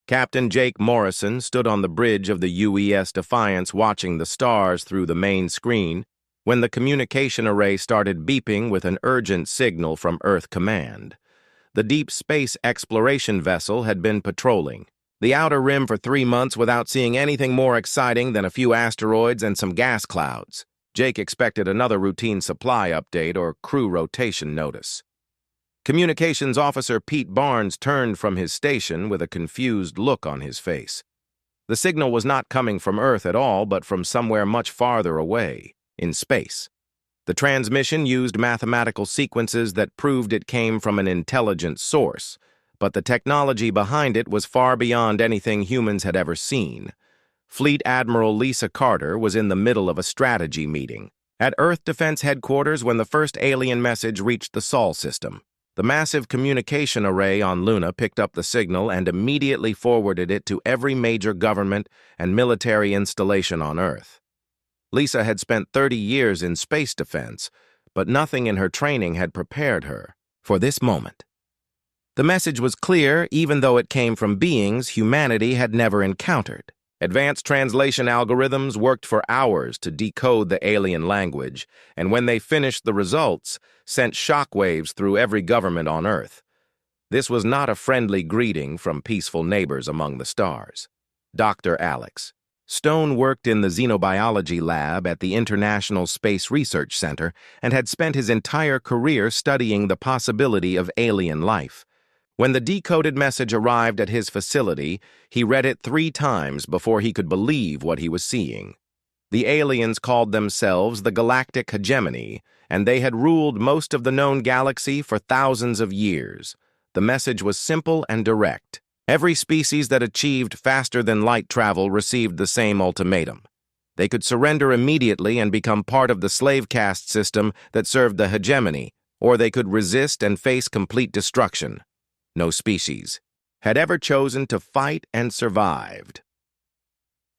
Captain Jake Morrison stood on the bridge of the UES Defiance watching the stars through the main screen when the communication array started beeping with an urgent signal from Earth Command. The deep space exploration vessel had been patrolling the outer rim for 3 months without seeing anything more exciting than a few asteroids and some gas clouds. Jake expected another routine supply update or crew rotation notice. Communications Officer Pete Barnes turned from his station with a confused look on his face. The signal was not coming from Earth at all, but from somewhere much farther away, in space. The transmission used mathematical sequences that proved it came from an intelligent source, but the technology behind it was far beyond anything humans had ever seen. Fleet Admiral Lisa Carter was in the middle of a strategy meeting at Earth Defense Headquarters when the first alien message reached the Sol system. The massive communication array on Luna picked up the signal and immediately forwarded it to every major government and military installation on Earth. Lisa had spent 30 years in space defense, but nothing in her training had prepared her for this moment. The message was clear, even though it came from beings humanity had never encountered. Advanced translation algorithms worked for hours to decode the alien language, and when they finished the results, sent shockwaves through every government on Earth. This was not a friendly greeting from peaceful neighbors among the stars. Dr. Alex Stone worked in the xenobiology lab at the International Space Research Center and had spent his entire career studying the possibility of alien life. When the decoded message arrived at his facility, he read it 3 times before he could believe what he was seeing. The aliens called themselves the Galactic Hegemony, and they had ruled most of the known galaxy for thousands of years. The message was simple and direct. Every species that achieved faster-than-light travel received the same ultimatum. They could surrender immediately and become part of the slave caste system that served the hegemony, or they could resist and face complete destruction. No species had ever chosen to fight and survived.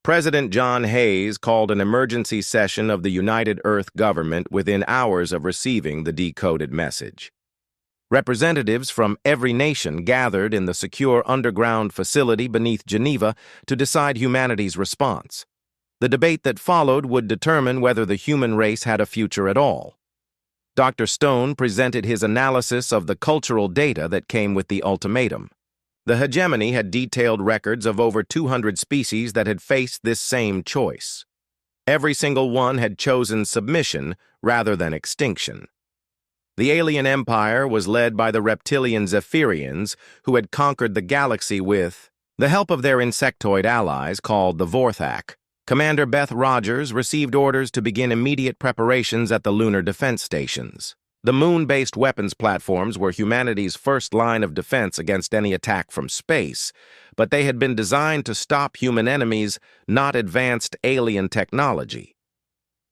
President John Hayes called an emergency session of the United Earth government within hours of receiving the decoded message. Representatives from every nation gathered in the secure underground facility beneath Geneva to decide humanity's response. The debate that followed would determine whether the human race had a future at all. Dr. Stone presented his analysis of the cultural data that came with the ultimatum. The hegemony had detailed records of over 200 species that had faced this same choice. Every single one had chosen submission rather than extinction. The alien empire was led by the reptilian Zephyrians, who had conquered the galaxy with the help of their insectoid allies called the Vorthak. Commander Beth Rogers received orders to begin immediate preparations at the lunar defense stations. The moon-based weapons platforms were humanity's first line of defense against any attack from space, but they had been designed to stop human enemies, not advanced alien technology.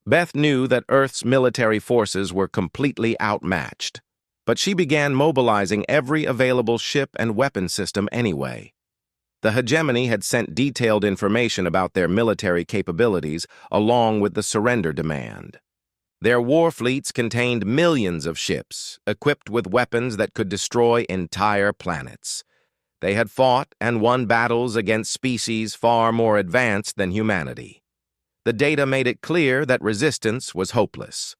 Beth knew that Earth's military forces were completely outmatched, but she began mobilizing every available ship and weapon system anyway. The hegemony had sent detailed information about their military capabilities along with the surrender demand. Their war fleets contained millions of ships, equipped with weapons that could destroy entire planets. They had fought and won battles against species far more advanced than humanity. The data made it clear that resistance was hopeless.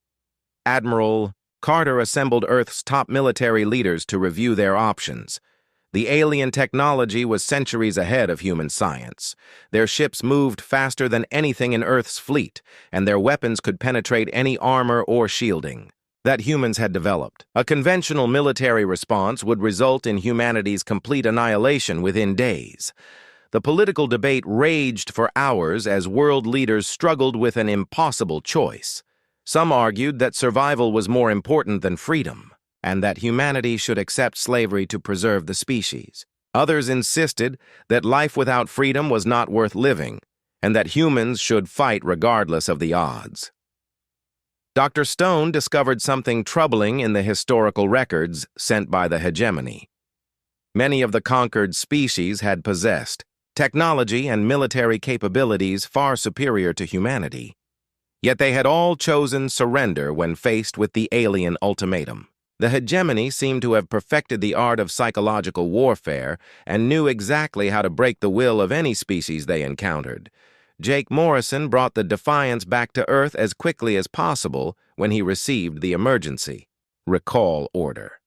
Admiral Carter assembled Earth's top military leaders to review their options. The alien technology was centuries ahead of human science. Their ships moved faster than anything in Earth's fleet, and their weapons could penetrate any armor or shielding that humans had developed. A conventional military response would result in humanity's complete annihilation within days. The political debate raged for hours as world leaders struggled with an impossible choice. Some argued that survival was more important than freedom, and that humanity should accept slavery to preserve the species. Others insisted that life without freedom was not worth living, and that humans should fight regardless of the odds. Dr. Stone discovered something troubling in the historical records sent by the hegemony. Many of the conquered species had possessed technology and military capabilities far superior to humanity. Yet they had all chosen surrender when faced with the alien ultimatum. The hegemony seemed to have perfected the art of psychological warfare and knew exactly how to break the will of any species they encountered. Jake Morrison brought the Defiance back to Earth as quickly as possible when he received the emergency recall order.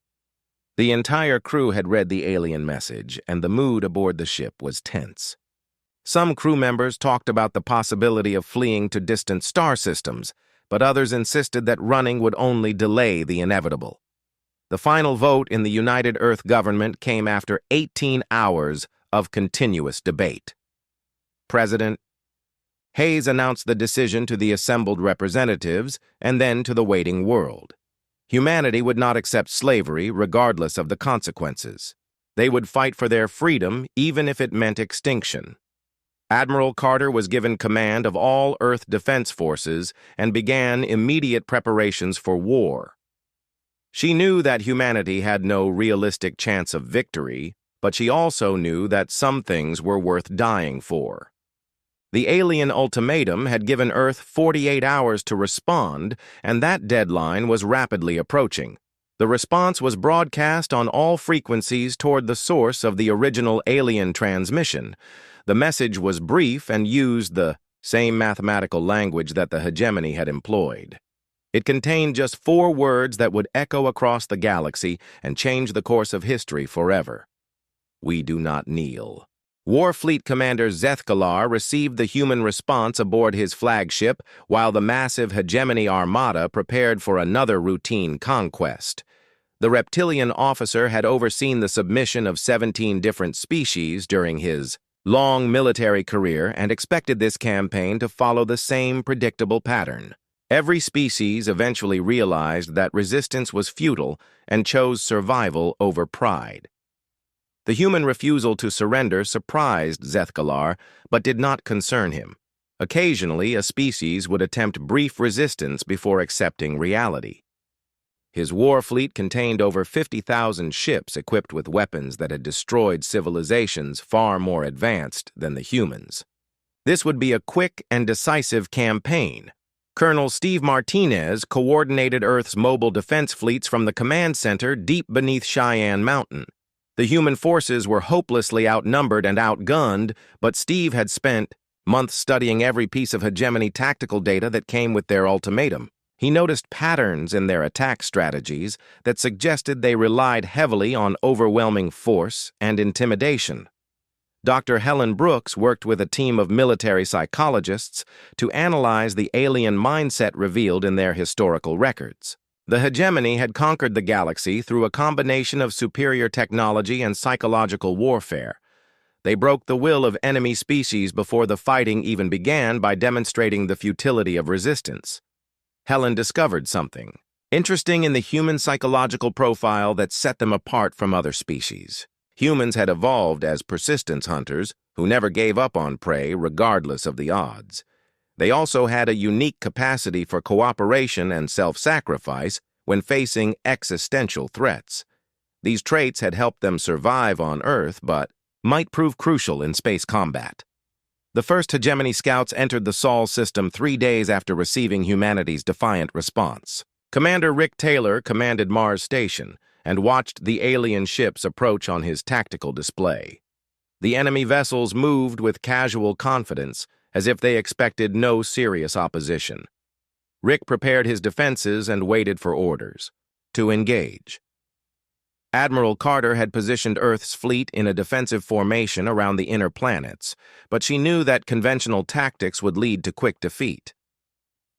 The entire crew had read the alien message, and the mood aboard the ship was tense. Some crew members talked about the possibility of fleeing to distant star systems, but others insisted that running would only delay the inevitable. The final vote in the United Earth government came after 18 hours of continuous debate. President Hayes announced the decision to the assembled representatives and then to the waiting world. Humanity would not accept slavery regardless of the consequences. They would fight for their freedom even if it meant extinction. Admiral Carter was given command of all Earth Defense Forces and began immediate preparations for war. She knew that humanity had no realistic chance of victory, but she also knew that some things were worth dying for. The alien ultimatum had given Earth 48 hours to respond, and that deadline was rapidly approaching. The response was broadcast on all frequencies toward the source of the original alien transmission. The message was brief and used the same mathematical language that the hegemony had employed. It contained just 4 words that would echo across the galaxy and change the course of history forever. We do not kneel. Warfleet Commander Zethkalar received the human response aboard his flagship, while the massive hegemony armada prepared for another routine conquest. The reptilian officer had overseen the submission of 17 different species during his long military career and expected this campaign to follow the same predictable pattern. Every species eventually realized that resistance was futile and chose survival over pride. The human refusal to surrender surprised Zethkalar, but did not concern him. Occasionally, a species would attempt brief resistance before accepting reality. His war fleet contained over 50,000 ships equipped with weapons that had destroyed civilizations far more advanced than the humans. This would be a quick and decisive campaign. Colonel Steve Martinez coordinated Earth's mobile defense fleets from the command center deep beneath Cheyenne Mountain. The human forces were hopelessly outnumbered and outgunned, but Steve had spent months studying every piece of hegemony tactical data that came with their ultimatum. He noticed patterns in their attack strategies that suggested they relied heavily on overwhelming force and intimidation. Dr. Helen Brooks worked with a team of military psychologists to analyze the alien mindset revealed in their historical records. The hegemony had conquered the galaxy through a combination of superior technology and psychological warfare. They broke the will of enemy species before the fighting even began by demonstrating the futility of resistance. Helen discovered something interesting in the human psychological profile that set them apart from other species. Humans had evolved as persistence hunters who never gave up on prey regardless of the odds. They also had a unique capacity for cooperation and self-sacrifice when facing existential threats. These traits had helped them survive on Earth, but might prove crucial in space combat. The first hegemony scouts entered the Sol system 3 days after receiving humanity's defiant response. Commander Rick Taylor commanded Mars Station and watched the alien ships approach on his tactical display. The enemy vessels moved with casual confidence, as if they expected no serious opposition. Rick prepared his defenses and waited for orders to engage. Admiral Carter had positioned Earth's fleet in a defensive formation around the inner planets, but she knew that conventional tactics would lead to quick defeat.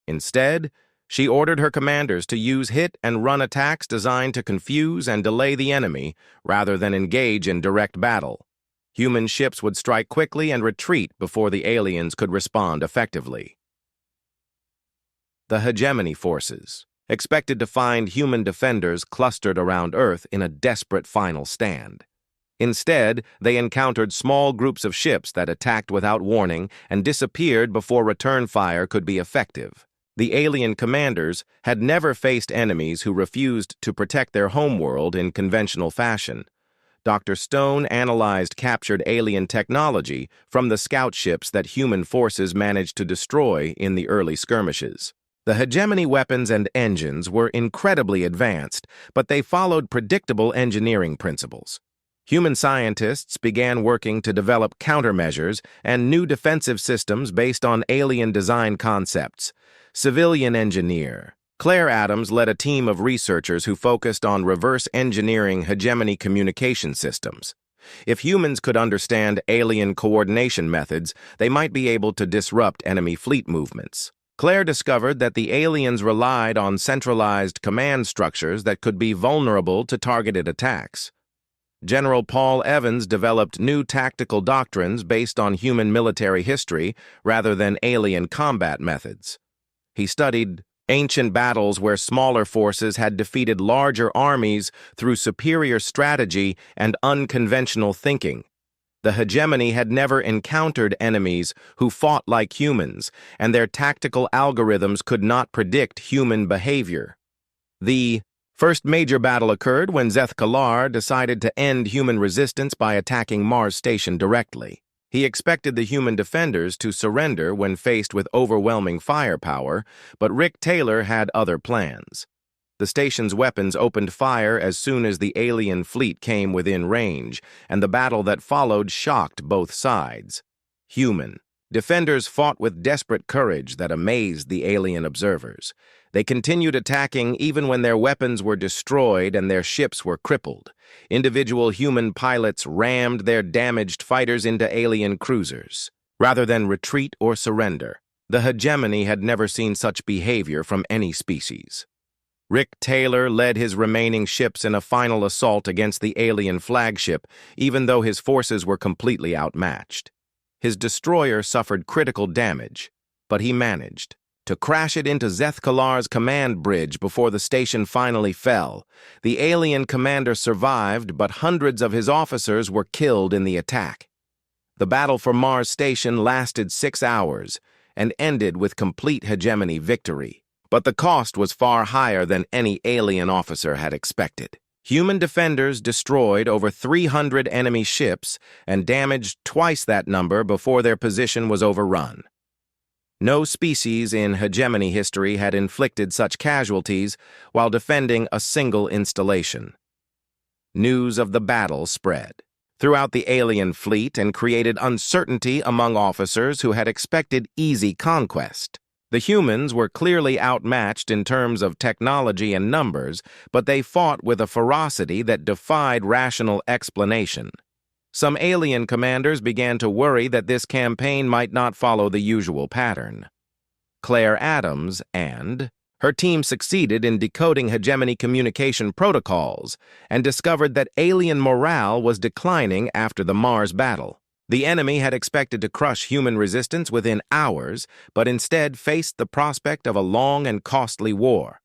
Instead, she ordered her commanders to use hit-and-run attacks designed to confuse and delay the enemy rather than engage in direct battle. Human ships would strike quickly and retreat before the aliens could respond effectively. The hegemony forces expected to find human defenders clustered around Earth in a desperate final stand. Instead, they encountered small groups of ships that attacked without warning and disappeared before return fire could be effective. The alien commanders had never faced enemies who refused to protect their homeworld in conventional fashion. Dr. Stone analyzed captured alien technology from the scout ships that human forces managed to destroy in the early skirmishes. The hegemony weapons and engines were incredibly advanced, but they followed predictable engineering principles. Human scientists began working to develop countermeasures and new defensive systems based on alien design concepts. Civilian engineer Claire Adams led a team of researchers who focused on reverse engineering hegemony communication systems. If humans could understand alien coordination methods, they might be able to disrupt enemy fleet movements. Claire discovered that the aliens relied on centralized command structures that could be vulnerable to targeted attacks. General Paul Evans developed new tactical doctrines based on human military history rather than alien combat methods. He studied ancient battles where smaller forces had defeated larger armies through superior strategy and unconventional thinking. The hegemony had never encountered enemies who fought like humans, and their tactical algorithms could not predict human behavior. The first major battle occurred when Zeth-Kalar decided to end human resistance by attacking Mars Station directly. He expected the human defenders to surrender when faced with overwhelming firepower, but Rick Taylor had other plans. The station's weapons opened fire as soon as the alien fleet came within range, and the battle that followed shocked both sides. Human defenders fought with desperate courage that amazed the alien observers. They continued attacking even when their weapons were destroyed and their ships were crippled. Individual human pilots rammed their damaged fighters into alien cruisers. Rather than retreat or surrender, the hegemony had never seen such behavior from any species. Rick Taylor led his remaining ships in a final assault against the alien flagship, even though his forces were completely outmatched. His destroyer suffered critical damage, but he managed to crash it into Zeth-Kalar's command bridge before the station finally fell. The alien commander survived, but hundreds of his officers were killed in the attack. The battle for Mars Station lasted 6 hours and ended with complete hegemony victory. But the cost was far higher than any alien officer had expected. Human defenders destroyed over 300 enemy ships and damaged twice that number before their position was overrun. No species in hegemony history had inflicted such casualties while defending a single installation. News of the battle spread throughout the alien fleet and created uncertainty among officers who had expected easy conquest. The humans were clearly outmatched in terms of technology and numbers, but they fought with a ferocity that defied rational explanation. Some alien commanders began to worry that this campaign might not follow the usual pattern. Claire Adams and her team succeeded in decoding hegemony communication protocols and discovered that alien morale was declining after the Mars battle. The enemy had expected to crush human resistance within hours, but instead faced the prospect of a long and costly war.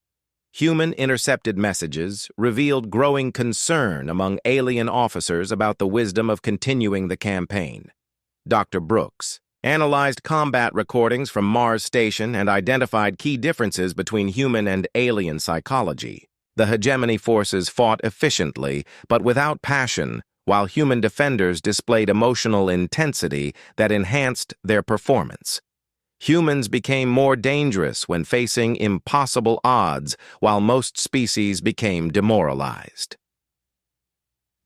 Human intercepted messages revealed growing concern among alien officers about the wisdom of continuing the campaign. Dr. Brooks analyzed combat recordings from Mars Station and identified key differences between human and alien psychology. The hegemony forces fought efficiently, but without passion, while human defenders displayed emotional intensity that enhanced their performance. Humans became more dangerous when facing impossible odds, while most species became demoralized.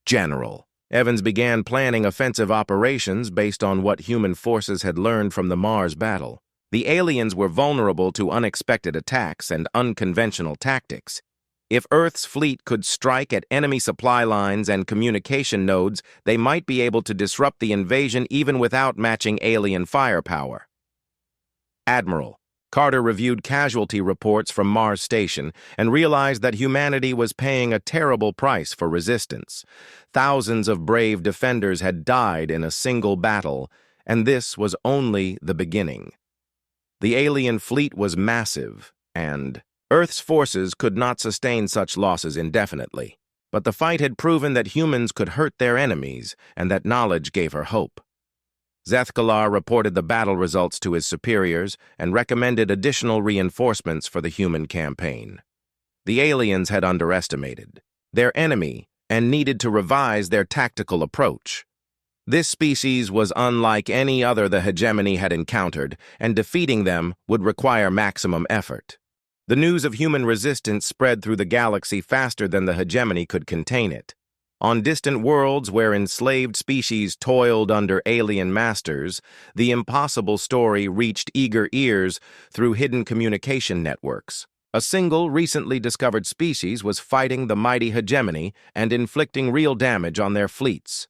General Evans began planning offensive operations based on what human forces had learned from the Mars battle. The aliens were vulnerable to unexpected attacks and unconventional tactics. If Earth's fleet could strike at enemy supply lines and communication nodes, they might be able to disrupt the invasion even without matching alien firepower. Admiral Carter reviewed casualty reports from Mars Station and realized that humanity was paying a terrible price for resistance. Thousands of brave defenders had died in a single battle, and this was only the beginning. The alien fleet was massive, and Earth's forces could not sustain such losses indefinitely. But the fight had proven that humans could hurt their enemies, and that knowledge gave her hope. Zeth-Kalar reported the battle results to his superiors and recommended additional reinforcements for the human campaign. The aliens had underestimated their enemy and needed to revise their tactical approach. This species was unlike any other the hegemony had encountered, and defeating them would require maximum effort. The news of human resistance spread through the galaxy faster than the hegemony could contain it. On distant worlds where enslaved species toiled under alien masters, the impossible story reached eager ears through hidden communication networks. A single, recently discovered species was fighting the mighty hegemony and inflicting real damage on their fleets.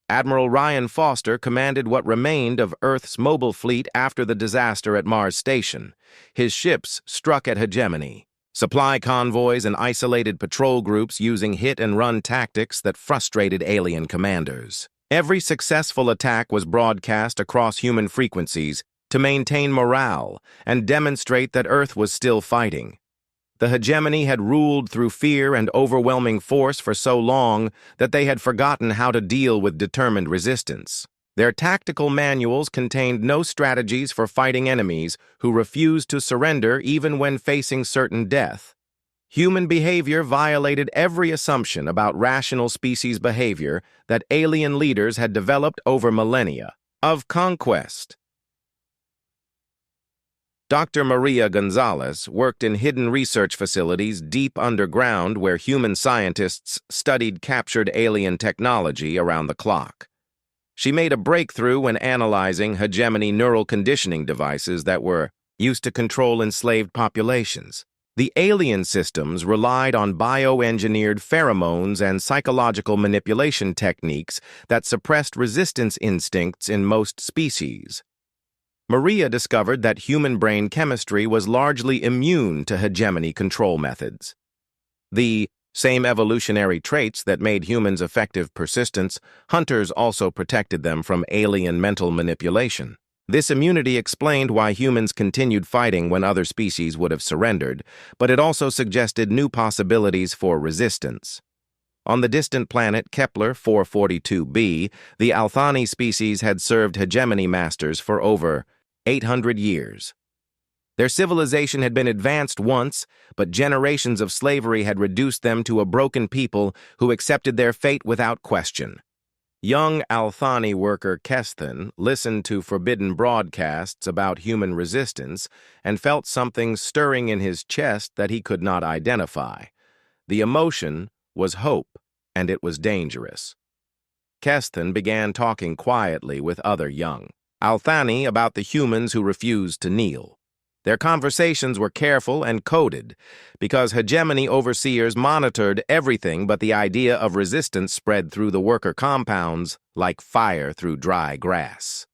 Admiral Ryan Foster commanded what remained of Earth's mobile fleet after the disaster at Mars Station. His ships struck at hegemony. Supply convoys and isolated patrol groups using hit-and-run tactics that frustrated alien commanders. Every successful attack was broadcast across human frequencies to maintain morale and demonstrate that Earth was still fighting. The hegemony had ruled through fear and overwhelming force for so long that they had forgotten how to deal with determined resistance. Their tactical manuals contained no strategies for fighting enemies who refused to surrender even when facing certain death. Human behavior violated every assumption about rational species behavior that alien leaders had developed over millennia of conquest. Dr. Maria Gonzalez worked in hidden research facilities deep underground where human scientists studied captured alien technology around the clock. She made a breakthrough when analyzing hegemony neural conditioning devices that were used to control enslaved populations. The alien systems relied on bioengineered pheromones and psychological manipulation techniques that suppressed resistance instincts in most species. Maria discovered that human brain chemistry was largely immune to hegemony control methods. The same evolutionary traits that made humans effective persistence, hunters also protected them from alien mental manipulation. This immunity explained why humans continued fighting when other species would have surrendered, but it also suggested new possibilities for resistance. On the distant planet Kepler 442b, the Althani species had served hegemony masters for over 800 years. Their civilization had been advanced once, but generations of slavery had reduced them to a broken people who accepted their fate without question. Young Althani worker Kesthan listened to forbidden broadcasts about human resistance and felt something stirring in his chest that he could not identify. The emotion was hope, and it was dangerous. Kesthan began talking quietly with other young Althani about the humans who refused to kneel. Their conversations were careful and coded because hegemony overseers monitored everything, but the idea of resistance spread through the worker compounds like fire through dry grass.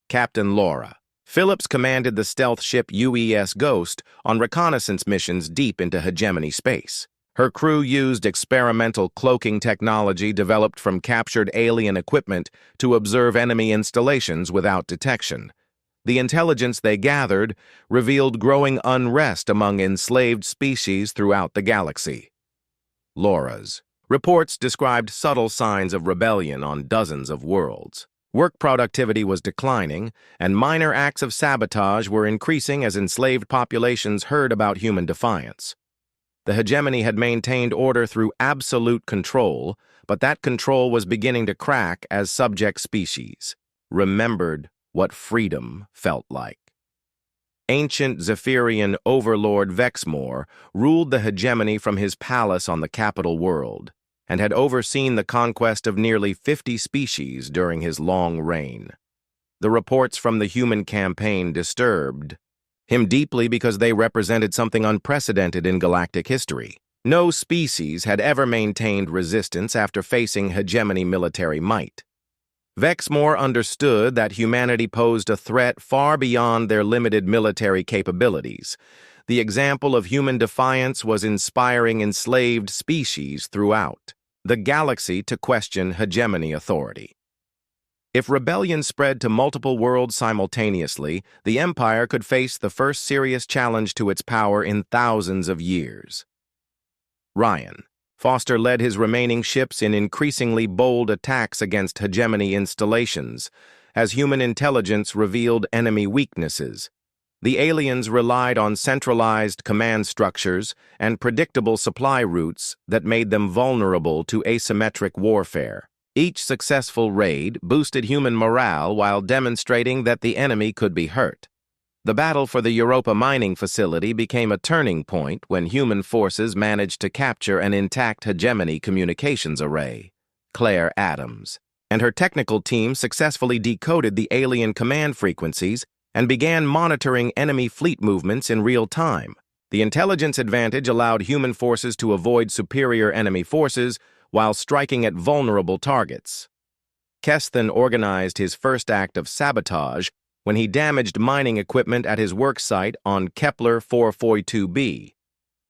Captain Laura Phillips commanded the stealth ship UES Ghost on reconnaissance missions deep into hegemony space. Her crew used experimental cloaking technology developed from captured alien equipment to observe enemy installations without detection. The intelligence they gathered revealed growing unrest among enslaved species throughout the galaxy. Laura's reports described subtle signs of rebellion on dozens of worlds. Work productivity was declining, and minor acts of sabotage were increasing as enslaved populations heard about human defiance. The hegemony had maintained order through absolute control, but that control was beginning to crack as subject species remembered what freedom felt like. Ancient Zephyrian overlord Vexmore ruled the hegemony from his palace on the capital world and had overseen the conquest of nearly 50 species during his long reign. The reports from the human campaign disturbed him deeply because they represented something unprecedented in galactic history. No species had ever maintained resistance after facing hegemony military might. Vexmore understood that humanity posed a threat far beyond their limited military capabilities. The example of human defiance was inspiring enslaved species throughout the galaxy to question hegemony authority. If rebellion spread to multiple worlds simultaneously, the Empire could face the first serious challenge to its power in thousands of years. Ryan Foster led his remaining ships in increasingly bold attacks against hegemony installations, as human intelligence revealed enemy weaknesses. The aliens relied on centralized command structures and predictable supply routes that made them vulnerable to asymmetric warfare. Each successful raid boosted human morale while demonstrating that the enemy could be hurt. The battle for the Europa mining facility became a turning point when human forces managed to capture an intact hegemony communications array, Claire Adams, and her technical team successfully decoded the alien command frequencies and began monitoring enemy fleet movements in real time. The intelligence advantage allowed human forces to avoid superior enemy forces while striking at vulnerable targets. Keston organized his first act of sabotage when he damaged mining equipment at his work site on Kepler 442b.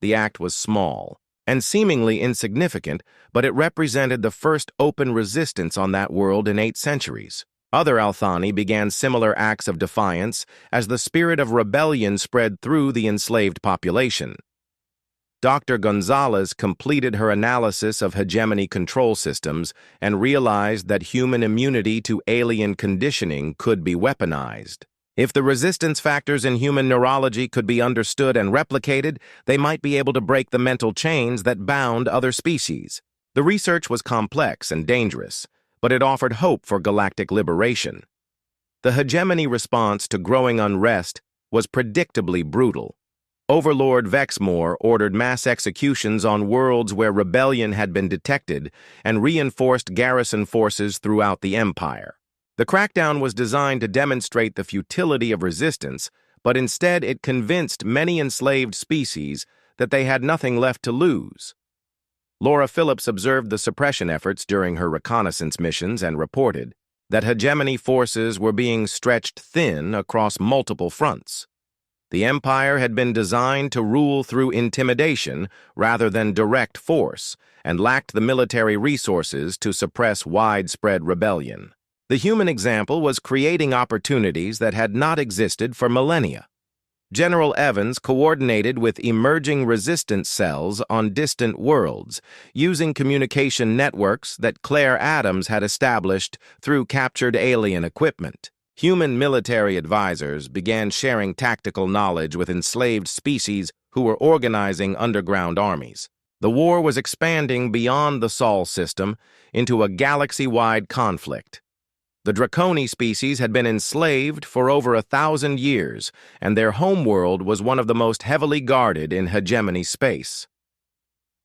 The act was small and seemingly insignificant, but it represented the first open resistance on that world in 8 centuries. Other Althani began similar acts of defiance as the spirit of rebellion spread through the enslaved population. Dr. Gonzalez completed her analysis of hegemony control systems and realized that human immunity to alien conditioning could be weaponized. If the resistance factors in human neurology could be understood and replicated, they might be able to break the mental chains that bound other species. The research was complex and dangerous, but it offered hope for galactic liberation. The hegemony response to growing unrest was predictably brutal. Overlord Vexmore ordered mass executions on worlds where rebellion had been detected and reinforced garrison forces throughout the Empire. The crackdown was designed to demonstrate the futility of resistance, but instead it convinced many enslaved species that they had nothing left to lose. Laura Phillips observed the suppression efforts during her reconnaissance missions and reported that hegemony forces were being stretched thin across multiple fronts. The Empire had been designed to rule through intimidation rather than direct force, and lacked the military resources to suppress widespread rebellion. The human example was creating opportunities that had not existed for millennia. General Evans coordinated with emerging resistance cells on distant worlds, using communication networks that Claire Adams had established through captured alien equipment. Human military advisors began sharing tactical knowledge with enslaved species who were organizing underground armies. The war was expanding beyond the Sol system into a galaxy-wide conflict. The Draconi species had been enslaved for over 1,000 years, and their homeworld was one of the most heavily guarded in hegemony space.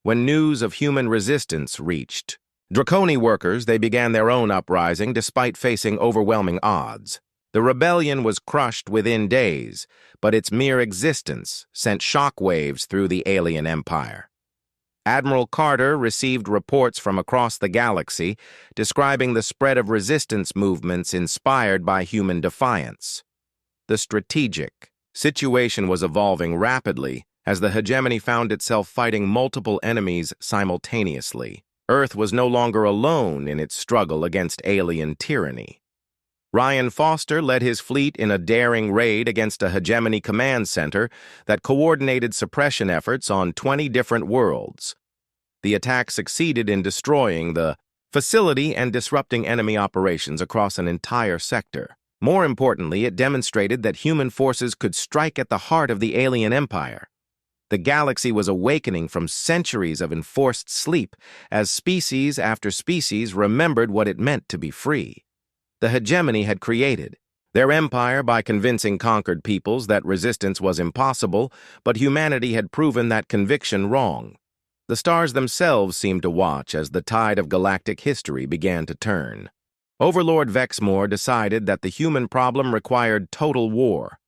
When news of human resistance reached Draconi workers, they began their own uprising despite facing overwhelming odds. The rebellion was crushed within days, but its mere existence sent shockwaves through the alien empire. Admiral Carter received reports from across the galaxy describing the spread of resistance movements inspired by human defiance. The strategic situation was evolving rapidly as the hegemony found itself fighting multiple enemies simultaneously. Earth was no longer alone in its struggle against alien tyranny. Ryan Foster led his fleet in a daring raid against a hegemony command center that coordinated suppression efforts on 20 different worlds. The attack succeeded in destroying the facility and disrupting enemy operations across an entire sector. More importantly, it demonstrated that human forces could strike at the heart of the alien empire. The galaxy was awakening from centuries of enforced sleep as species after species remembered what it meant to be free. The hegemony had created their empire by convincing conquered peoples that resistance was impossible, but humanity had proven that conviction wrong. The stars themselves seemed to watch as the tide of galactic history began to turn. Overlord Vexmore decided that the human problem required total war.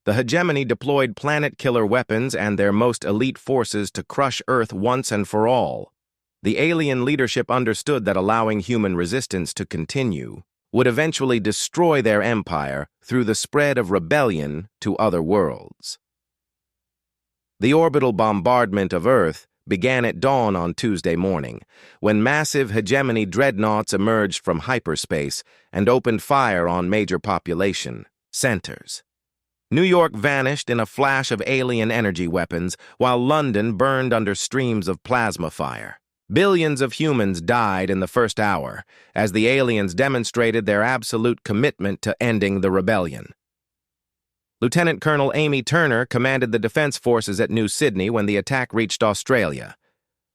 The hegemony deployed planet-killer weapons and their most elite forces to crush Earth once and for all. The alien leadership understood that allowing human resistance to continue would eventually destroy their empire through the spread of rebellion to other worlds. The orbital bombardment of Earth began at dawn on Tuesday morning, when massive hegemony dreadnoughts emerged from hyperspace and opened fire on major population centers. New York vanished in a flash of alien energy weapons, while London burned under streams of plasma fire. Billions of humans died in the first hour, as the aliens demonstrated their absolute commitment to ending the rebellion. Lieutenant Colonel Amy Turner commanded the defense forces at New Sydney when the attack reached Australia.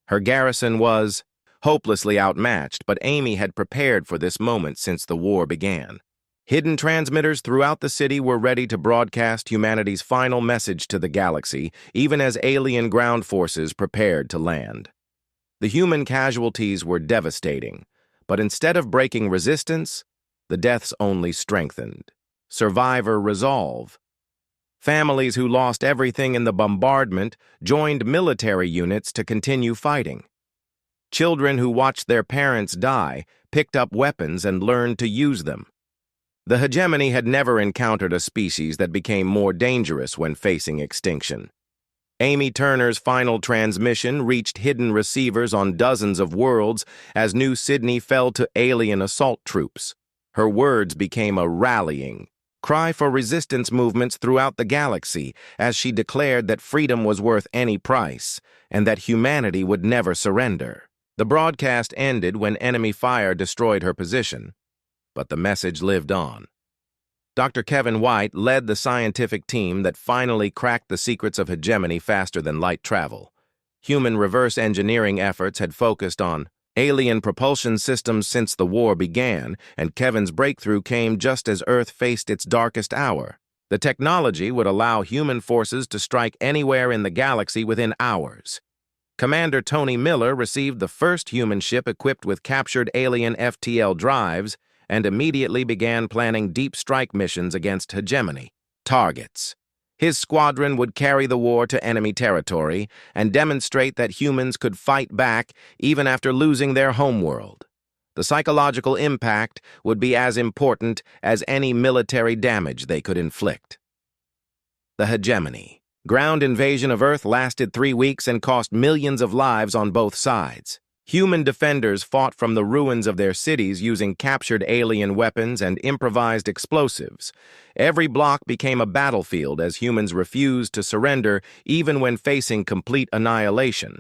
Her garrison was hopelessly outmatched, but Amy had prepared for this moment since the war began. Hidden transmitters throughout the city were ready to broadcast humanity's final message to the galaxy, even as alien ground forces prepared to land. The human casualties were devastating, but instead of breaking resistance, the deaths only strengthened. Survivor resolve. Families who lost everything in the bombardment joined military units to continue fighting. Children who watched their parents die picked up weapons and learned to use them. The hegemony had never encountered a species that became more dangerous when facing extinction. Amy Turner's final transmission reached hidden receivers on dozens of worlds as New Sydney fell to alien assault troops. Her words became a rallying cry for resistance movements throughout the galaxy as she declared that freedom was worth any price and that humanity would never surrender. The broadcast ended when enemy fire destroyed her position, but the message lived on. Dr. Kevin White led the scientific team that finally cracked the secrets of hegemony faster than light travel. Human reverse engineering efforts had focused on alien propulsion systems since the war began, and Kevin's breakthrough came just as Earth faced its darkest hour. The technology would allow human forces to strike anywhere in the galaxy within hours. Commander Tony Miller received the first human ship equipped with captured alien FTL drives and immediately began planning deep strike missions against hegemony targets. His squadron would carry the war to enemy territory and demonstrate that humans could fight back even after losing their homeworld. The psychological impact would be as important as any military damage they could inflict. The hegemony. Ground invasion of Earth lasted 3 weeks and cost millions of lives on both sides. Human defenders fought from the ruins of their cities using captured alien weapons and improvised explosives. Every block became a battlefield as humans refused to surrender even when facing complete annihilation.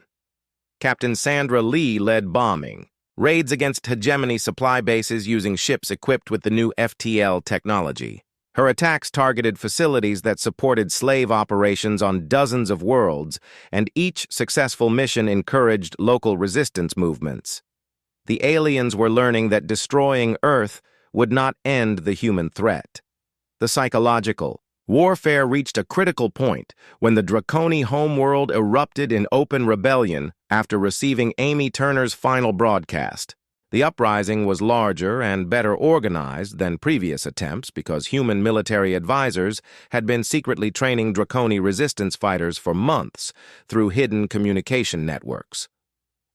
Captain Sandra Lee led bombing, raids against hegemony supply bases using ships equipped with the new FTL technology. Her attacks targeted facilities that supported slave operations on dozens of worlds, and each successful mission encouraged local resistance movements. The aliens were learning that destroying Earth would not end the human threat. The psychological warfare reached a critical point when the Draconi homeworld erupted in open rebellion after receiving Amy Turner's final broadcast. The uprising was larger and better organized than previous attempts because human military advisors had been secretly training Draconi resistance fighters for months through hidden communication networks.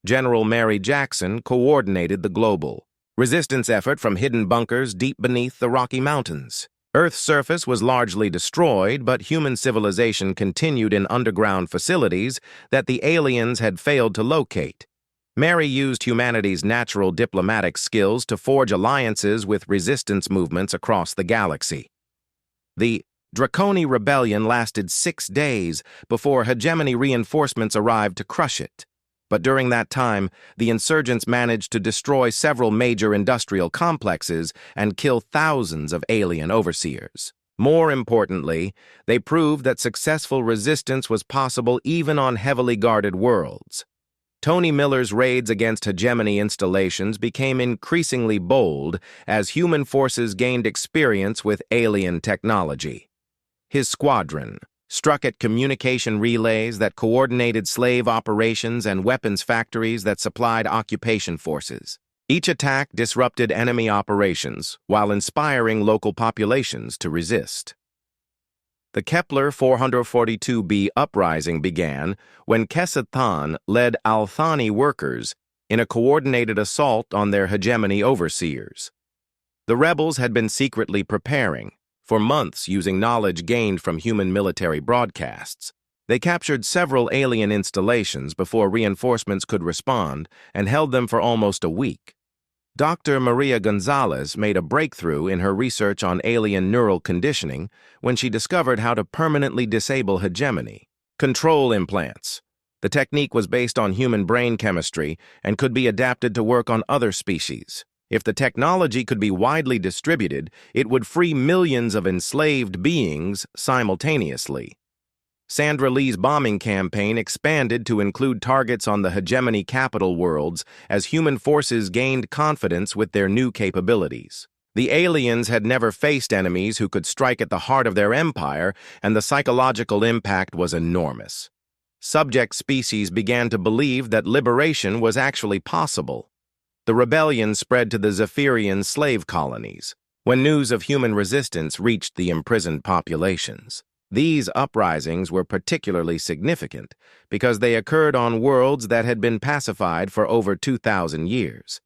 General Mary Jackson coordinated the global resistance effort from hidden bunkers deep beneath the Rocky Mountains. Earth's surface was largely destroyed, but human civilization continued in underground facilities that the aliens had failed to locate. Mary used humanity's natural diplomatic skills to forge alliances with resistance movements across the galaxy. The Draconi rebellion lasted 6 days before hegemony reinforcements arrived to crush it. But during that time, the insurgents managed to destroy several major industrial complexes and kill thousands of alien overseers. More importantly, they proved that successful resistance was possible even on heavily guarded worlds. Tony Miller's raids against hegemony installations became increasingly bold as human forces gained experience with alien technology. His squadron struck at communication relays that coordinated slave operations and weapons factories that supplied occupation forces. Each attack disrupted enemy operations while inspiring local populations to resist. The Kepler 442b uprising began when Kesathan led Althani workers in a coordinated assault on their hegemony overseers. The rebels had been secretly preparing for months using knowledge gained from human military broadcasts. They captured several alien installations before reinforcements could respond and held them for almost a week. Dr. Maria Gonzalez made a breakthrough in her research on alien neural conditioning when she discovered how to permanently disable hegemony. Control implants. The technique was based on human brain chemistry and could be adapted to work on other species. If the technology could be widely distributed, it would free millions of enslaved beings simultaneously. Sandra Lee's bombing campaign expanded to include targets on the hegemony capital worlds as human forces gained confidence with their new capabilities. The aliens had never faced enemies who could strike at the heart of their empire, and the psychological impact was enormous. Subject species began to believe that liberation was actually possible. The rebellion spread to the Zephyrian slave colonies, when news of human resistance reached the imprisoned populations. These uprisings were particularly significant because they occurred on worlds that had been pacified for over 2,000 years.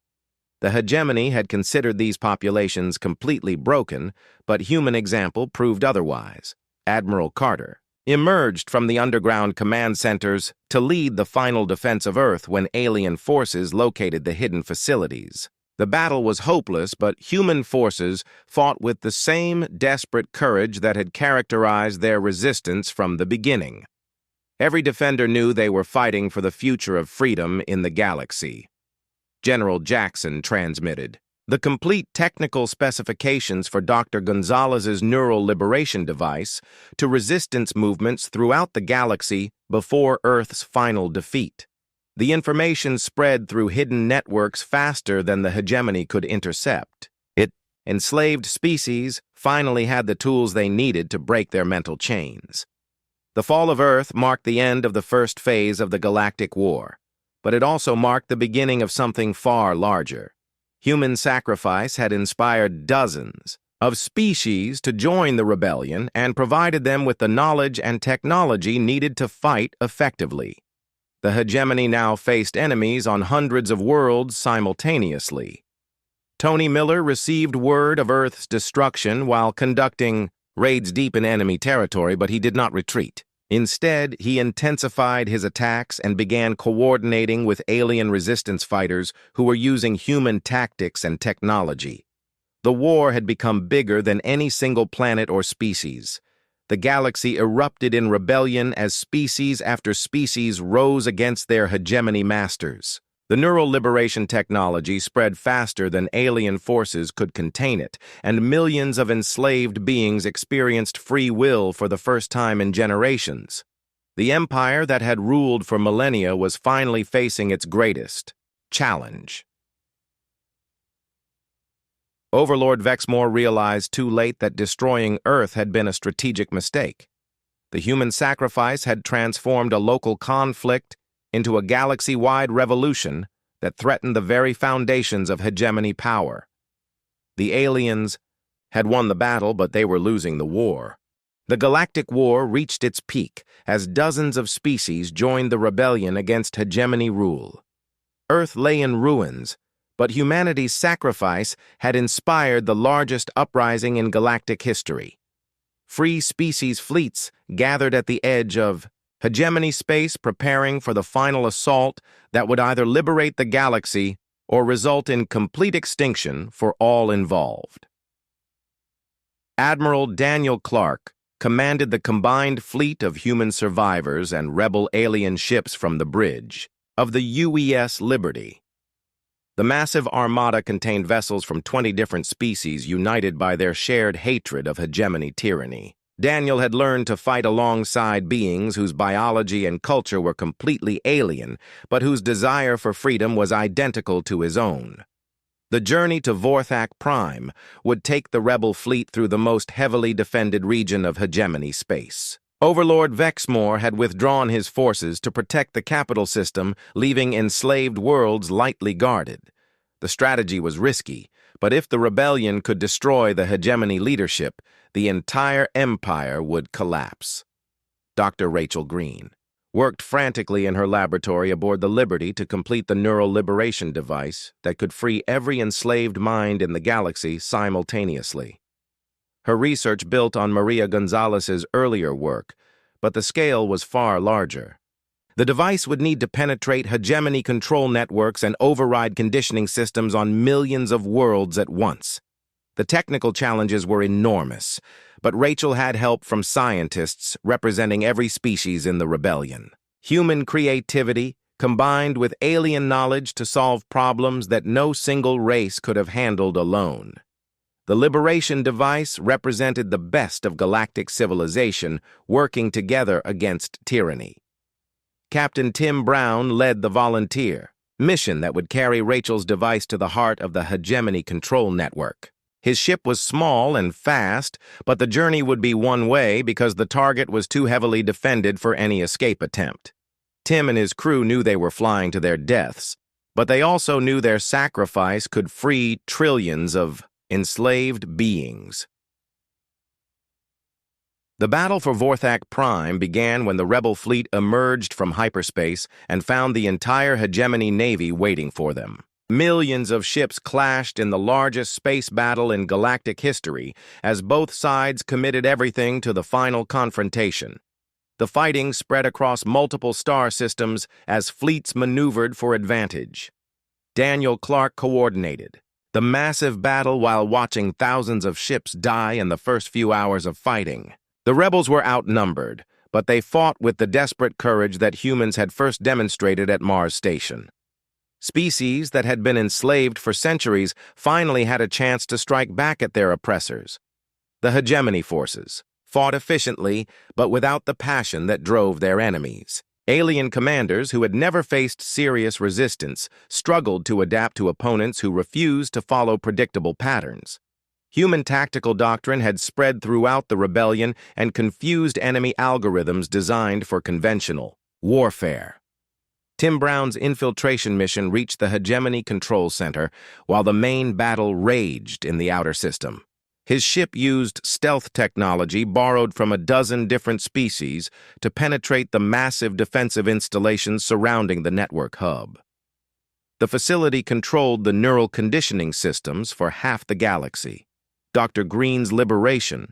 The hegemony had considered these populations completely broken, but human example proved otherwise. Admiral Carter emerged from the underground command centers to lead the final defense of Earth when alien forces located the hidden facilities. The battle was hopeless, but human forces fought with the same desperate courage that had characterized their resistance from the beginning. Every defender knew they were fighting for the future of freedom in the galaxy. General Jackson transmitted the complete technical specifications for Dr. Gonzalez's neural liberation device to resistance movements throughout the galaxy before Earth's final defeat. The information spread through hidden networks faster than the hegemony could intercept. Enslaved species finally had the tools they needed to break their mental chains. The fall of Earth marked the end of the first phase of the Galactic War, but it also marked the beginning of something far larger. Human sacrifice had inspired dozens of species to join the rebellion and provided them with the knowledge and technology needed to fight effectively. The hegemony now faced enemies on hundreds of worlds simultaneously. Tony Miller received word of Earth's destruction while conducting raids deep in enemy territory, but he did not retreat. Instead, he intensified his attacks and began coordinating with alien resistance fighters who were using human tactics and technology. The war had become bigger than any single planet or species. The galaxy erupted in rebellion as species after species rose against their hegemony masters. The neural liberation technology spread faster than alien forces could contain it, and millions of enslaved beings experienced free will for the first time in generations. The empire that had ruled for millennia was finally facing its greatest challenge. Overlord Vexmore realized too late that destroying Earth had been a strategic mistake. The human sacrifice had transformed a local conflict into a galaxy-wide revolution that threatened the very foundations of hegemony power. The aliens had won the battle, but they were losing the war. The Galactic War reached its peak as dozens of species joined the rebellion against hegemony rule. Earth lay in ruins, but humanity's sacrifice had inspired the largest uprising in galactic history. Free species fleets gathered at the edge of hegemony space, preparing for the final assault that would either liberate the galaxy or result in complete extinction for all involved. Admiral Daniel Clark commanded the combined fleet of human survivors and rebel alien ships from the bridge of the UES Liberty. The massive armada contained vessels from 20 different species united by their shared hatred of hegemony tyranny. Daniel had learned to fight alongside beings whose biology and culture were completely alien, but whose desire for freedom was identical to his own. The journey to Vorthak Prime would take the rebel fleet through the most heavily defended region of hegemony space. Overlord Vexmore had withdrawn his forces to protect the capital system, leaving enslaved worlds lightly guarded. The strategy was risky, but if the rebellion could destroy the hegemony leadership, the entire empire would collapse. Dr. Rachel Green worked frantically in her laboratory aboard the Liberty to complete the neural liberation device that could free every enslaved mind in the galaxy simultaneously. Her research built on Maria Gonzalez's earlier work, but the scale was far larger. The device would need to penetrate hegemony control networks and override conditioning systems on millions of worlds at once. The technical challenges were enormous, but Rachel had help from scientists representing every species in the rebellion. Human creativity combined with alien knowledge to solve problems that no single race could have handled alone. The liberation device represented the best of galactic civilization working together against tyranny. Captain Tim Brown led the volunteer mission that would carry Rachel's device to the heart of the hegemony control network. His ship was small and fast, but the journey would be one way because the target was too heavily defended for any escape attempt. Tim and his crew knew they were flying to their deaths, but they also knew their sacrifice could free trillions of enslaved beings. The battle for Vorthak Prime began when the rebel fleet emerged from hyperspace and found the entire hegemony navy waiting for them. Millions of ships clashed in the largest space battle in galactic history as both sides committed everything to the final confrontation. The fighting spread across multiple star systems as fleets maneuvered for advantage. Daniel Clark coordinated the massive battle while watching thousands of ships die in the first few hours of fighting. The rebels were outnumbered, but they fought with the desperate courage that humans had first demonstrated at Mars Station. Species that had been enslaved for centuries finally had a chance to strike back at their oppressors. The hegemony forces fought efficiently, but without the passion that drove their enemies. Alien commanders who had never faced serious resistance struggled to adapt to opponents who refused to follow predictable patterns. Human tactical doctrine had spread throughout the rebellion and confused enemy algorithms designed for conventional warfare. Tim Brown's infiltration mission reached the Hegemony Control Center while the main battle raged in the outer system. His ship used stealth technology borrowed from a dozen different species to penetrate the massive defensive installations surrounding the network hub. The facility controlled the neural conditioning systems for half the galaxy. Dr. Green's Liberation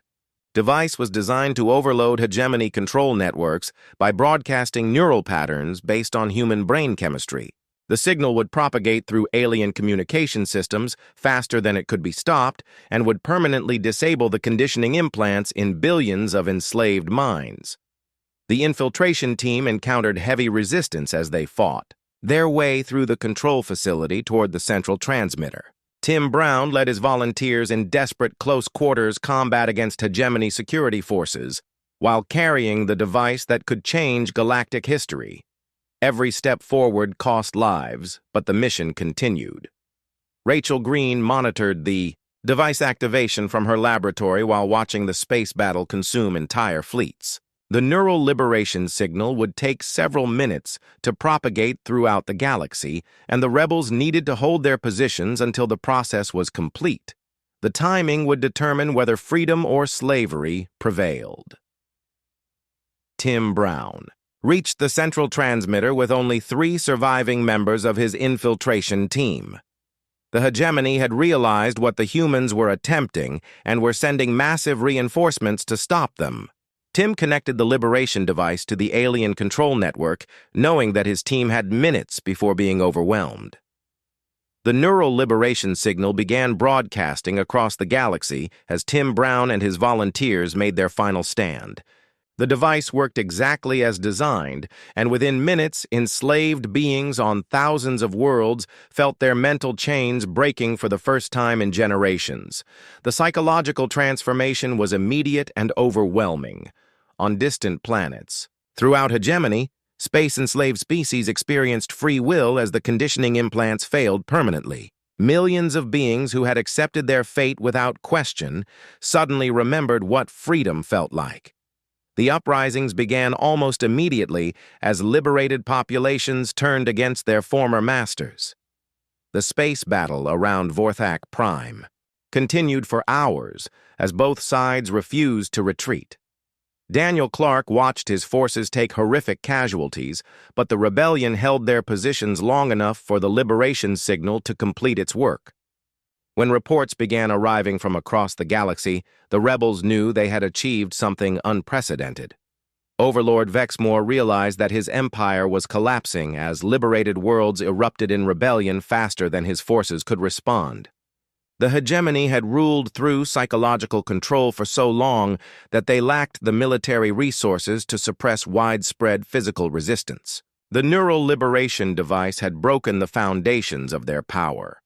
device was designed to overload hegemony control networks by broadcasting neural patterns based on human brain chemistry. The signal would propagate through alien communication systems faster than it could be stopped and would permanently disable the conditioning implants in billions of enslaved minds. The infiltration team encountered heavy resistance as they fought their way through the control facility toward the central transmitter. Tim Brown led his volunteers in desperate close-quarters combat against hegemony security forces, while carrying the device that could change galactic history. Every step forward cost lives, but the mission continued. Rachel Green monitored the device activation from her laboratory while watching the space battle consume entire fleets. The neural liberation signal would take several minutes to propagate throughout the galaxy, and the rebels needed to hold their positions until the process was complete. The timing would determine whether freedom or slavery prevailed. Tim Brown reached the central transmitter with only 3 surviving members of his infiltration team. The hegemony had realized what the humans were attempting and were sending massive reinforcements to stop them. Tim connected the liberation device to the alien control network, knowing that his team had minutes before being overwhelmed. The neural liberation signal began broadcasting across the galaxy as Tim Brown and his volunteers made their final stand. The device worked exactly as designed, and within minutes, enslaved beings on thousands of worlds felt their mental chains breaking for the first time in generations. The psychological transformation was immediate and overwhelming. On distant planets, throughout hegemony, space-enslaved species experienced free will as the conditioning implants failed permanently. Millions of beings who had accepted their fate without question suddenly remembered what freedom felt like. The uprisings began almost immediately as liberated populations turned against their former masters. The space battle around Vorthak Prime continued for hours as both sides refused to retreat. Daniel Clark watched his forces take horrific casualties, but the rebellion held their positions long enough for the liberation signal to complete its work. When reports began arriving from across the galaxy, the rebels knew they had achieved something unprecedented. Overlord Vexmore realized that his empire was collapsing as liberated worlds erupted in rebellion faster than his forces could respond. The hegemony had ruled through psychological control for so long that they lacked the military resources to suppress widespread physical resistance. The neural liberation device had broken the foundations of their power.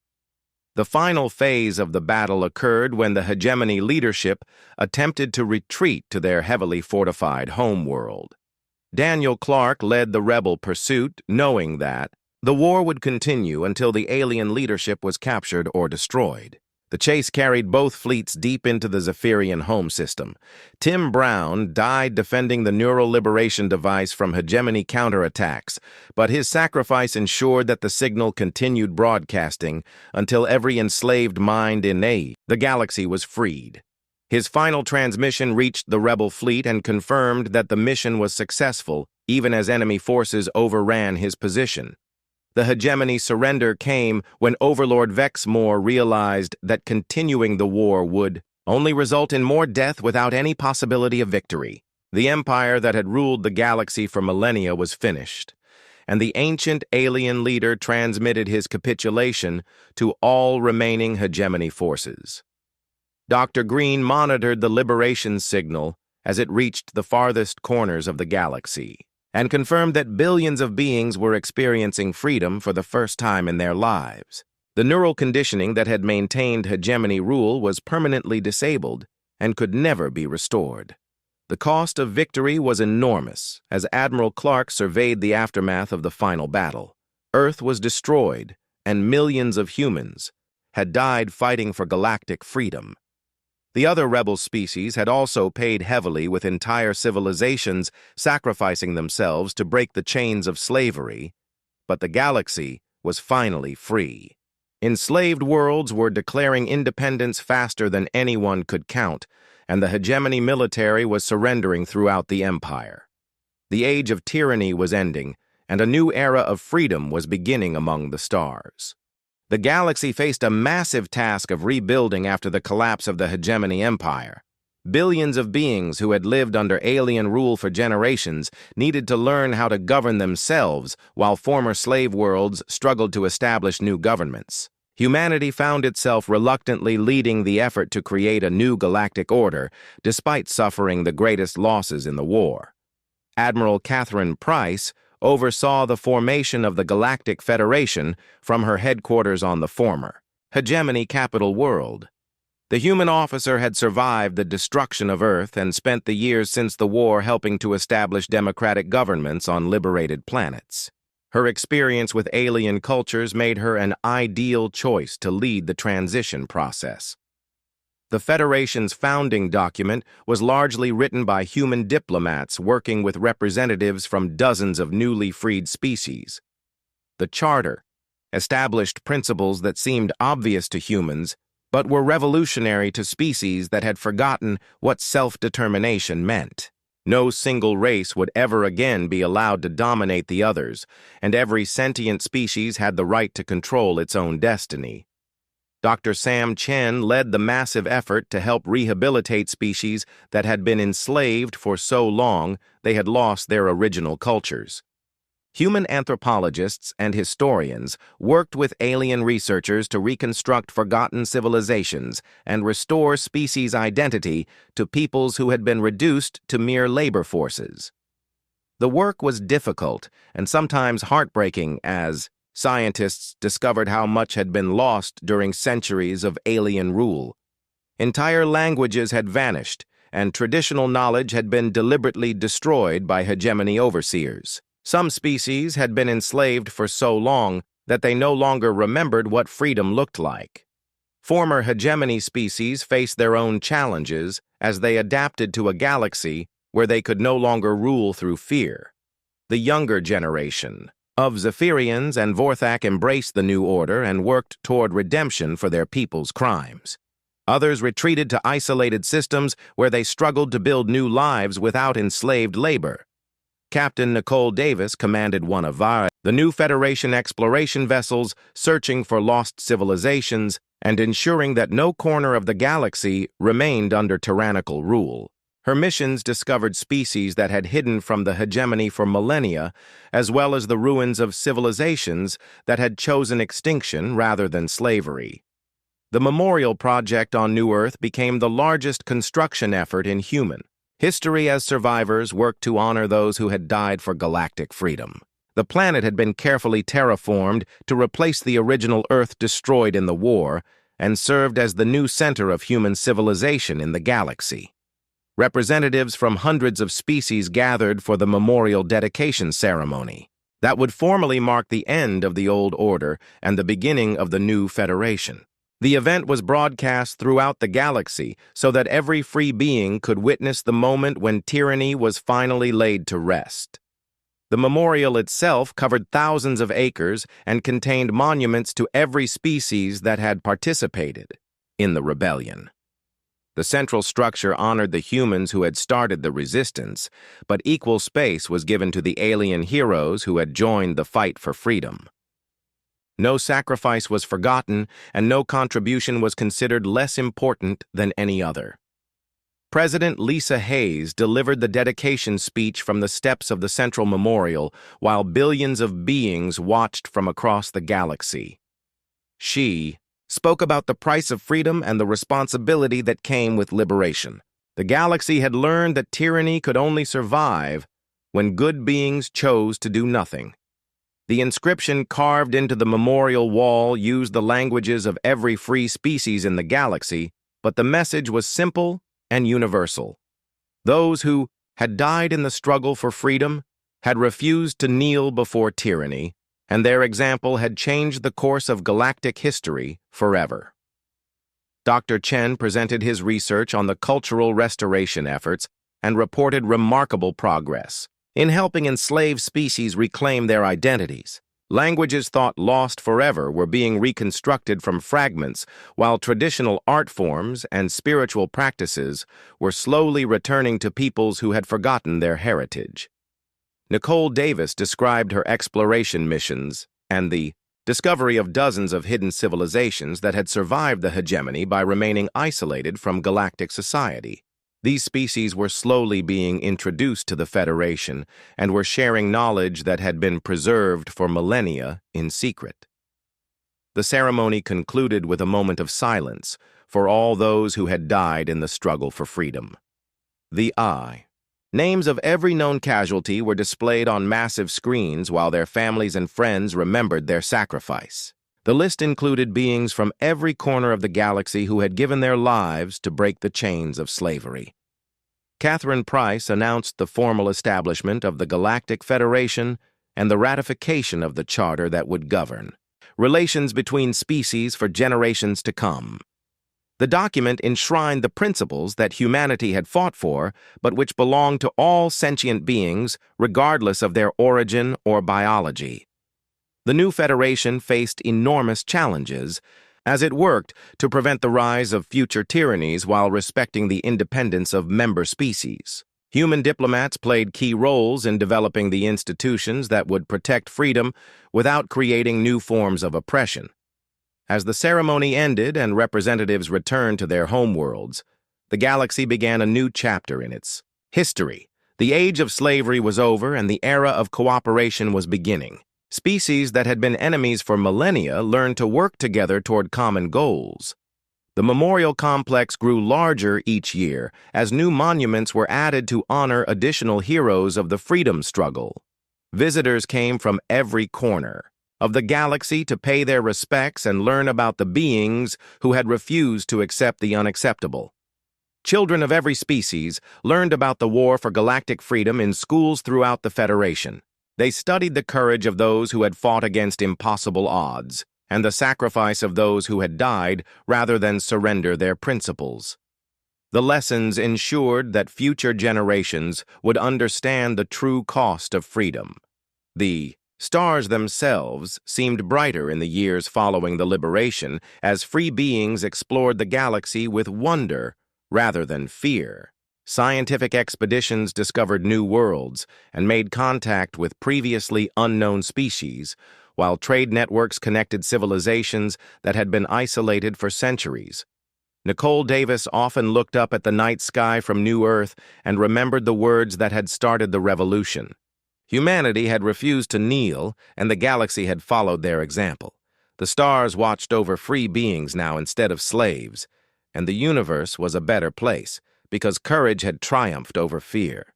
The final phase of the battle occurred when the hegemony leadership attempted to retreat to their heavily fortified homeworld. Daniel Clark led the rebel pursuit, knowing that the war would continue until the alien leadership was captured or destroyed. The chase carried both fleets deep into the Zephyrian home system. Tim Brown died defending the neural liberation device from hegemony counterattacks, but his sacrifice ensured that the signal continued broadcasting until every enslaved mind in the galaxy was freed. His final transmission reached the rebel fleet and confirmed that the mission was successful, even as enemy forces overran his position. The hegemony surrender came when Overlord Vexmore realized that continuing the war would only result in more death without any possibility of victory. The empire that had ruled the galaxy for millennia was finished, and the ancient alien leader transmitted his capitulation to all remaining hegemony forces. Dr. Green monitored the liberation signal as it reached the farthest corners of the galaxy, and confirmed that billions of beings were experiencing freedom for the first time in their lives. The neural conditioning that had maintained hegemony rule was permanently disabled and could never be restored. The cost of victory was enormous as Admiral Clark surveyed the aftermath of the final battle. Earth was destroyed, and millions of humans had died fighting for galactic freedom. The other rebel species had also paid heavily, with entire civilizations sacrificing themselves to break the chains of slavery, but the galaxy was finally free. Enslaved worlds were declaring independence faster than anyone could count, and the hegemony military was surrendering throughout the empire. The age of tyranny was ending, and a new era of freedom was beginning among the stars. The galaxy faced a massive task of rebuilding after the collapse of the hegemony empire. Billions of beings who had lived under alien rule for generations needed to learn how to govern themselves, while former slave worlds struggled to establish new governments. Humanity found itself reluctantly leading the effort to create a new galactic order, despite suffering the greatest losses in the war. Admiral Catherine Price oversaw the formation of the Galactic Federation from her headquarters on the former hegemony capital world. The human officer had survived the destruction of Earth and spent the years since the war helping to establish democratic governments on liberated planets. Her experience with alien cultures made her an ideal choice to lead the transition process. The Federation's founding document was largely written by human diplomats working with representatives from dozens of newly freed species. The Charter established principles that seemed obvious to humans, but were revolutionary to species that had forgotten what self-determination meant. No single race would ever again be allowed to dominate the others, and every sentient species had the right to control its own destiny. Dr. Sam Chen led the massive effort to help rehabilitate species that had been enslaved for so long they had lost their original cultures. Human anthropologists and historians worked with alien researchers to reconstruct forgotten civilizations and restore species identity to peoples who had been reduced to mere labor forces. The work was difficult and sometimes heartbreaking as scientists discovered how much had been lost during centuries of alien rule. Entire languages had vanished, and traditional knowledge had been deliberately destroyed by hegemony overseers. Some species had been enslaved for so long that they no longer remembered what freedom looked like. Former hegemony species faced their own challenges as they adapted to a galaxy where they could no longer rule through fear. The younger generation of Zephyrians and Vorthak embraced the new order and worked toward redemption for their people's crimes. Others retreated to isolated systems where they struggled to build new lives without enslaved labor. Captain Nicole Davis commanded one of the new Federation exploration vessels, searching for lost civilizations and ensuring that no corner of the galaxy remained under tyrannical rule. Her missions discovered species that had hidden from the hegemony for millennia, as well as the ruins of civilizations that had chosen extinction rather than slavery. The Memorial Project on New Earth became the largest construction effort in human history as survivors worked to honor those who had died for galactic freedom. The planet had been carefully terraformed to replace the original Earth destroyed in the war and served as the new center of human civilization in the galaxy. Representatives from hundreds of species gathered for the memorial dedication ceremony that would formally mark the end of the old order and the beginning of the new Federation. The event was broadcast throughout the galaxy so that every free being could witness the moment when tyranny was finally laid to rest. The memorial itself covered thousands of acres and contained monuments to every species that had participated in the rebellion. The central structure honored the humans who had started the resistance, but equal space was given to the alien heroes who had joined the fight for freedom. No sacrifice was forgotten, and no contribution was considered less important than any other. President Lisa Hayes delivered the dedication speech from the steps of the Central Memorial while billions of beings watched from across the galaxy. She spoke about the price of freedom and the responsibility that came with liberation. The galaxy had learned that tyranny could only survive when good beings chose to do nothing. The inscription carved into the memorial wall used the languages of every free species in the galaxy, but the message was simple and universal. Those who had died in the struggle for freedom had refused to kneel before tyranny, and their example had changed the course of galactic history forever. Dr. Chen presented his research on the cultural restoration efforts and reported remarkable progress in helping enslaved species reclaim their identities. Languages thought lost forever were being reconstructed from fragments, while traditional art forms and spiritual practices were slowly returning to peoples who had forgotten their heritage. Nicole Davis described her exploration missions and the discovery of dozens of hidden civilizations that had survived the hegemony by remaining isolated from galactic society. These species were slowly being introduced to the Federation and were sharing knowledge that had been preserved for millennia in secret. The ceremony concluded with a moment of silence for all those who had died in the struggle for freedom. The names of every known casualty were displayed on massive screens while their families and friends remembered their sacrifice. The list included beings from every corner of the galaxy who had given their lives to break the chains of slavery. Catherine Price announced the formal establishment of the Galactic Federation and the ratification of the charter that would govern relations between species for generations to come. The document enshrined the principles that humanity had fought for, but which belonged to all sentient beings, regardless of their origin or biology. The new Federation faced enormous challenges as it worked to prevent the rise of future tyrannies while respecting the independence of member species. Human diplomats played key roles in developing the institutions that would protect freedom without creating new forms of oppression. As the ceremony ended and representatives returned to their homeworlds, the galaxy began a new chapter in its history. The age of slavery was over and the era of cooperation was beginning. Species that had been enemies for millennia learned to work together toward common goals. The memorial complex grew larger each year as new monuments were added to honor additional heroes of the freedom struggle. Visitors came from every corner of the galaxy to pay their respects and learn about the beings who had refused to accept the unacceptable. Children of every species learned about the war for galactic freedom in schools throughout the Federation. They studied the courage of those who had fought against impossible odds, and the sacrifice of those who had died rather than surrender their principles. The lessons ensured that future generations would understand the true cost of freedom. The stars themselves seemed brighter in the years following the liberation as free beings explored the galaxy with wonder rather than fear. Scientific expeditions discovered new worlds and made contact with previously unknown species, while trade networks connected civilizations that had been isolated for centuries. Nicole Davis often looked up at the night sky from New Earth and remembered the words that had started the revolution. Humanity had refused to kneel, and the galaxy had followed their example. The stars watched over free beings now instead of slaves, and the universe was a better place because courage had triumphed over fear.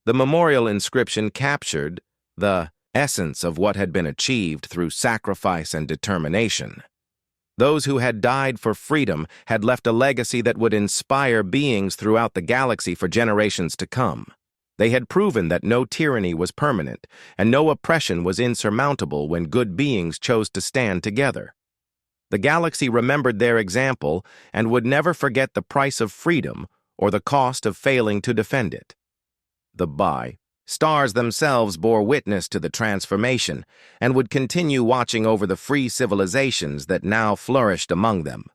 The memorial inscription captured the essence of what had been achieved through sacrifice and determination. Those who had died for freedom had left a legacy that would inspire beings throughout the galaxy for generations to come. They had proven that no tyranny was permanent, and no oppression was insurmountable when good beings chose to stand together. The galaxy remembered their example and would never forget the price of freedom or the cost of failing to defend it. The stars themselves bore witness to the transformation and would continue watching over the free civilizations that now flourished among them.